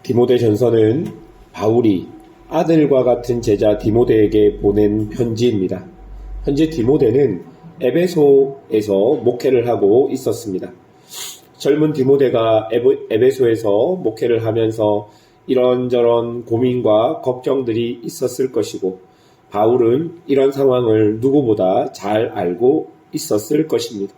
디모데전서는 바울이 아들과 같은 제자 디모데에게 보낸 편지입니다. 현재 디모데는 에베소에서 목회를 하고 있었습니다. 젊은 디모데가 에베소에서 목회를 하면서 이런저런 고민과 걱정들이 있었을 것이고, 바울은 이런 상황을 누구보다 잘 알고 있었을 것입니다.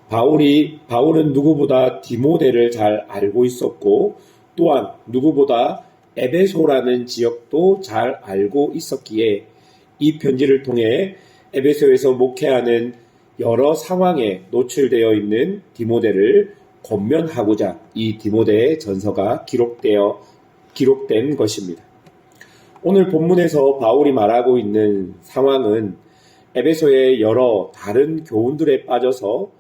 바울은 누구보다 디모데를 잘 알고 있었고, 또한 누구보다 에베소라는 지역도 잘 알고 있었기에 이 편지를 통해 에베소에서 목회하는 여러 상황에 노출되어 있는 디모데를 권면하고자 이 디모데의 전서가 기록된 것입니다. 오늘 본문에서 바울이 말하고 있는 상황은 에베소의 여러 다른 교훈들에 빠져서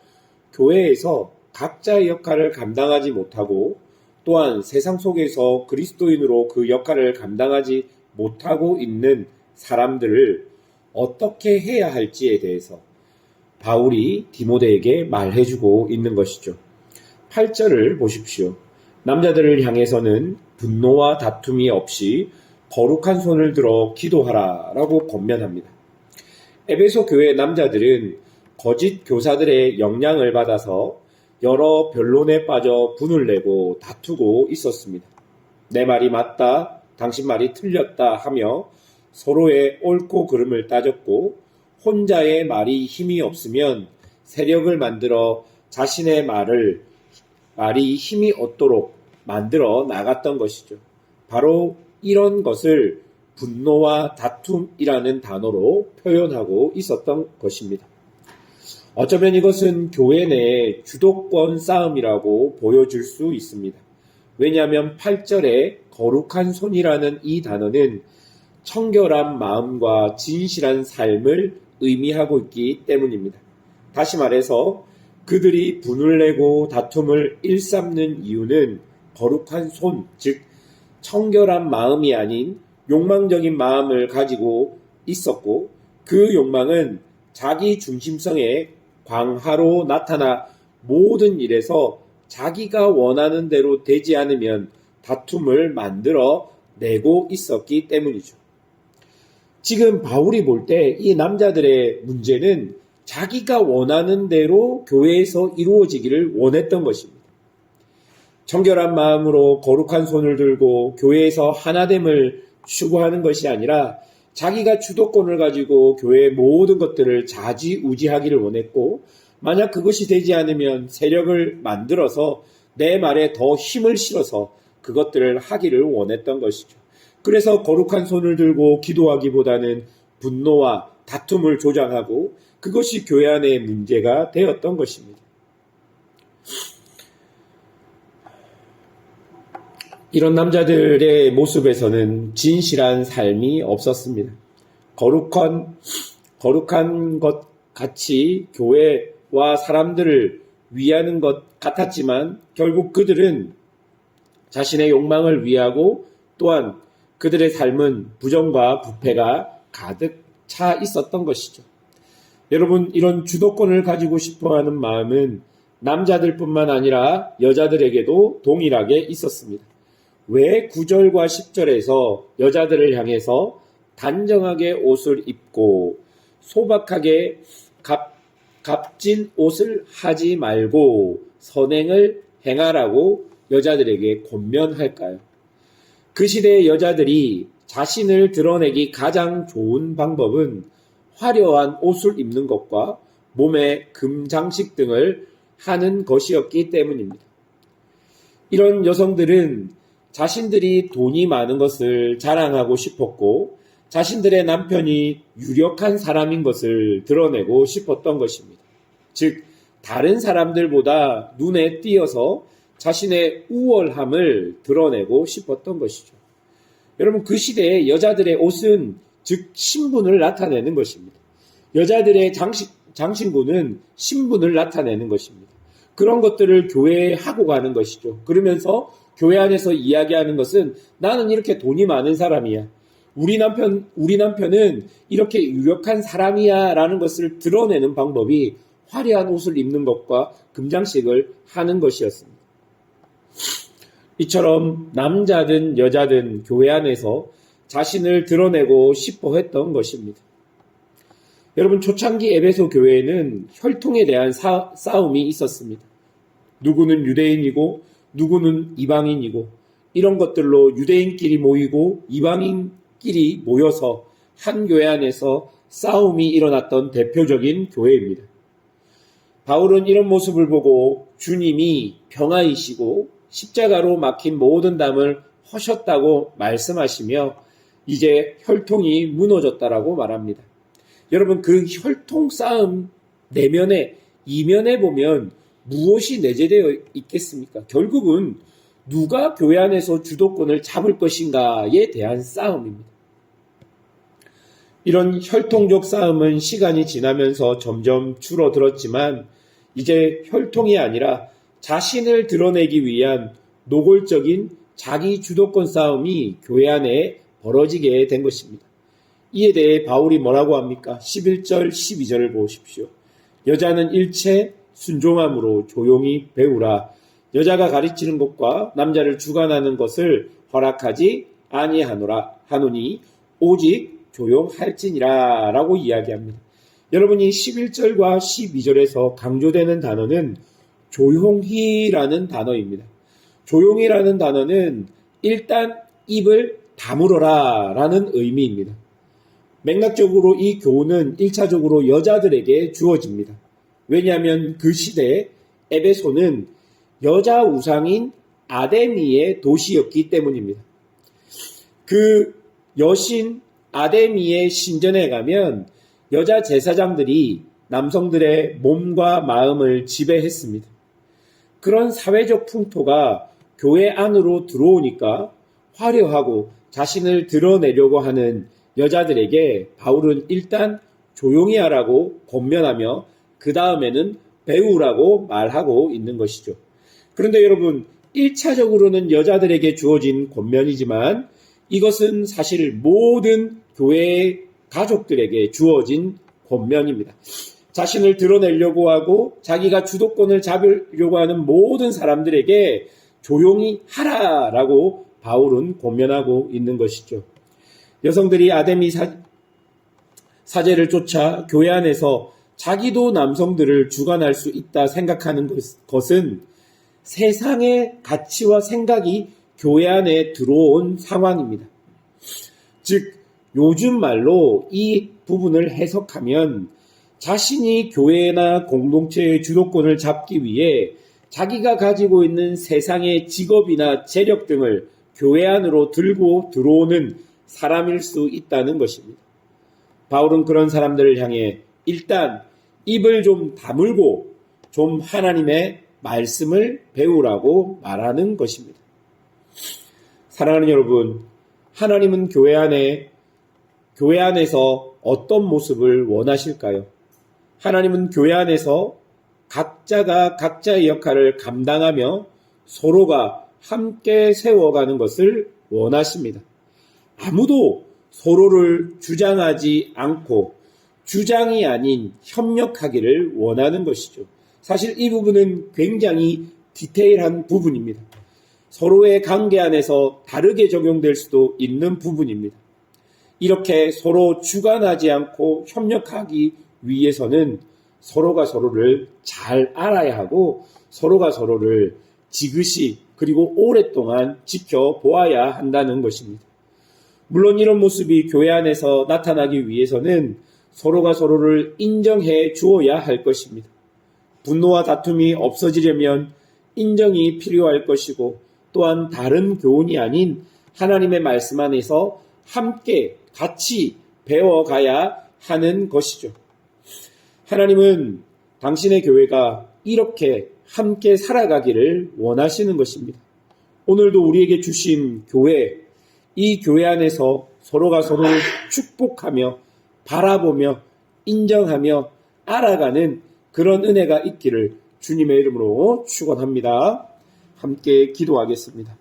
교회에서 각자의 역할을 감당하지 못하고, 또한 세상 속에서 그리스도인으로 그 역할을 감당하지 못하고 있는 사람들을 어떻게 해야 할지에 대해서 바울이 디모데에게 말해주고 있는 것이죠. 8절을 보십시오. 남자들을 향해서는 분노와 다툼이 없이 거룩한 손을 들어 기도하라 라고 권면합니다. 에베소 교회 남자들은 거짓 교사들의 영향을 받아서 여러 변론에 빠져 분을 내고 다투고 있었습니다. 내 말이 맞다, 당신 말이 틀렸다 하며 서로의 옳고 그름을 따졌고, 혼자의 말이 힘이 없으면 세력을 만들어 자신의 말이 힘이 얻도록 만들어 나갔던 것이죠. 바로 이런 것을 분노와 다툼이라는 단어로 표현하고 있었던 것입니다. 어쩌면 이것은 교회 내 주도권 싸움이라고 보여줄 수 있습니다. 왜냐하면 8절에 거룩한 손이라는 이 단어는 청결한 마음과 진실한 삶을 의미하고 있기 때문입니다. 다시 말해서 그들이 분을 내고 다툼을 일삼는 이유는 거룩한 손, 즉 청결한 마음이 아닌 욕망적인 마음을 가지고 있었고, 그 욕망은 자기 중심성의 광하로 나타나 모든 일에서 자기가 원하는 대로 되지 않으면 다툼을 만들어 내고 있었기 때문이죠. 지금 바울이 볼 때 이 남자들의 문제는 자기가 원하는 대로 교회에서 이루어지기를 원했던 것입니다. 청결한 마음으로 거룩한 손을 들고 교회에서 하나됨을 추구하는 것이 아니라 자기가 주도권을 가지고 교회의 모든 것들을 좌지우지하기를 원했고, 만약 그것이 되지 않으면 세력을 만들어서 내 말에 더 힘을 실어서 그것들을 하기를 원했던 것이죠. 그래서 거룩한 손을 들고 기도하기보다는 분노와 다툼을 조장하고, 그것이 교회 안의 문제가 되었던 것입니다. 이런 남자들의 모습에서는 진실한 삶이 없었습니다. 거룩한 것 같이 교회와 사람들을 위하는 것 같았지만, 결국 그들은 자신의 욕망을 위하고, 또한 그들의 삶은 부정과 부패가 가득 차 있었던 것이죠. 여러분, 이런 주도권을 가지고 싶어하는 마음은 남자들뿐만 아니라 여자들에게도 동일하게 있었습니다. 왜 9절과 10절에서 여자들을 향해서 단정하게 옷을 입고 소박하게 값진 옷을 하지 말고 선행을 행하라고 여자들에게 권면할까요? 그 시대의 여자들이 자신을 드러내기 가장 좋은 방법은 화려한 옷을 입는 것과 몸에 금장식 등을 하는 것이었기 때문입니다. 이런 여성들은 자신들이 돈이 많은 것을 자랑하고 싶었고, 자신들의 남편이 유력한 사람인 것을 드러내고 싶었던 것입니다. 즉, 다른 사람들보다 눈에 띄어서 자신의 우월함을 드러내고 싶었던 것이죠. 여러분, 그 시대의 여자들의 옷은 즉 신분을 나타내는 것입니다. 여자들의 장신구는 신분을 나타내는 것입니다. 그런 것들을 교회에 하고 가는 것이죠. 그러면서 교회 안에서 이야기하는 것은 나는 이렇게 돈이 많은 사람이야. 우리 남편은 이렇게 유력한 사람이야 라는 것을 드러내는 방법이 화려한 옷을 입는 것과 금장식을 하는 것이었습니다. 이처럼 남자든 여자든 교회 안에서 자신을 드러내고 싶어 했던 것입니다. 여러분, 초창기 에베소 교회에는 혈통에 대한 싸움이 있었습니다. 누구는 유대인이고 누구는 이방인이고, 이런 것들로 유대인끼리 모이고 이방인끼리 모여서 한 교회 안에서 싸움이 일어났던 대표적인 교회입니다. 바울은 이런 모습을 보고 주님이 평화이시고 십자가로 막힌 모든 담을 허셨다고 말씀하시며 이제 혈통이 무너졌다라고 말합니다. 여러분, 그 혈통 싸움 내면에, 이면에 보면 무엇이 내재되어 있겠습니까? 결국은 누가 교회 안에서 주도권을 잡을 것인가에 대한 싸움입니다. 이런 혈통적 싸움은 시간이 지나면서 점점 줄어들었지만 이제 혈통이 아니라 자신을 드러내기 위한 노골적인 자기 주도권 싸움이 교회 안에 벌어지게 된 것입니다. 이에 대해 바울이 뭐라고 합니까? 11절, 12절을 보십시오. 여자는 일체 순종함으로 조용히 배우라. 여자가 가르치는 것과 남자를 주관하는 것을 허락하지 아니하노라 하노니 오직 조용할지니라 라고 이야기합니다. 여러분이 11절과 12절에서 강조되는 단어는 조용히라는 단어입니다. 조용히라는 단어는 일단 입을 다물어라 라는 의미입니다. 맥락적으로 이 교훈은 1차적으로 여자들에게 주어집니다. 왜냐하면 그 시대에 에베소는 여자 우상인 아데미의 도시였기 때문입니다. 그 여신 아데미의 신전에 가면 여자 제사장들이 남성들의 몸과 마음을 지배했습니다. 그런 사회적 풍토가 교회 안으로 들어오니까 화려하고 자신을 드러내려고 하는 여자들에게 바울은 일단 조용히 하라고 권면하며 그 다음에는 배우라고 말하고 있는 것이죠. 그런데 여러분, 1차적으로는 여자들에게 주어진 권면이지만 이것은 사실 모든 교회의 가족들에게 주어진 권면입니다. 자신을 드러내려고 하고 자기가 주도권을 잡으려고 하는 모든 사람들에게 조용히 하라라고 바울은 권면하고 있는 것이죠. 여성들이 아데미 사제를 쫓아 교회 안에서 자기도 남성들을 주관할 수 있다 생각하는 것은 세상의 가치와 생각이 교회 안에 들어온 상황입니다. 즉, 요즘 말로 이 부분을 해석하면 자신이 교회나 공동체의 주도권을 잡기 위해 자기가 가지고 있는 세상의 직업이나 재력 등을 교회 안으로 들고 들어오는 사람일 수 있다는 것입니다. 바울은 그런 사람들을 향해 일단 입을 좀 다물고 좀 하나님의 말씀을 배우라고 말하는 것입니다. 사랑하는 여러분, 하나님은 교회 안에서 어떤 모습을 원하실까요? 하나님은 교회 안에서 각자가 각자의 역할을 감당하며 서로가 함께 세워가는 것을 원하십니다. 아무도 서로를 주장하지 않고 주장이 아닌 협력하기를 원하는 것이죠. 사실 이 부분은 굉장히 디테일한 부분입니다. 서로의 관계 안에서 다르게 적용될 수도 있는 부분입니다. 이렇게 서로 주관하지 않고 협력하기 위해서는 서로가 서로를 잘 알아야 하고 서로가 서로를 지그시 그리고 오랫동안 지켜보아야 한다는 것입니다. 물론 이런 모습이 교회 안에서 나타나기 위해서는 서로가 서로를 인정해 주어야 할 것입니다. 분노와 다툼이 없어지려면 인정이 필요할 것이고 또한 다른 교훈이 아닌 하나님의 말씀 안에서 함께 같이 배워가야 하는 것이죠. 하나님은 당신의 교회가 이렇게 함께 살아가기를 원하시는 것입니다. 오늘도 우리에게 주신 교회, 이 교회 안에서 서로가 서로를 축복하며 바라보며 인정하며 알아가는 그런 은혜가 있기를 주님의 이름으로 축원합니다. 함께 기도하겠습니다.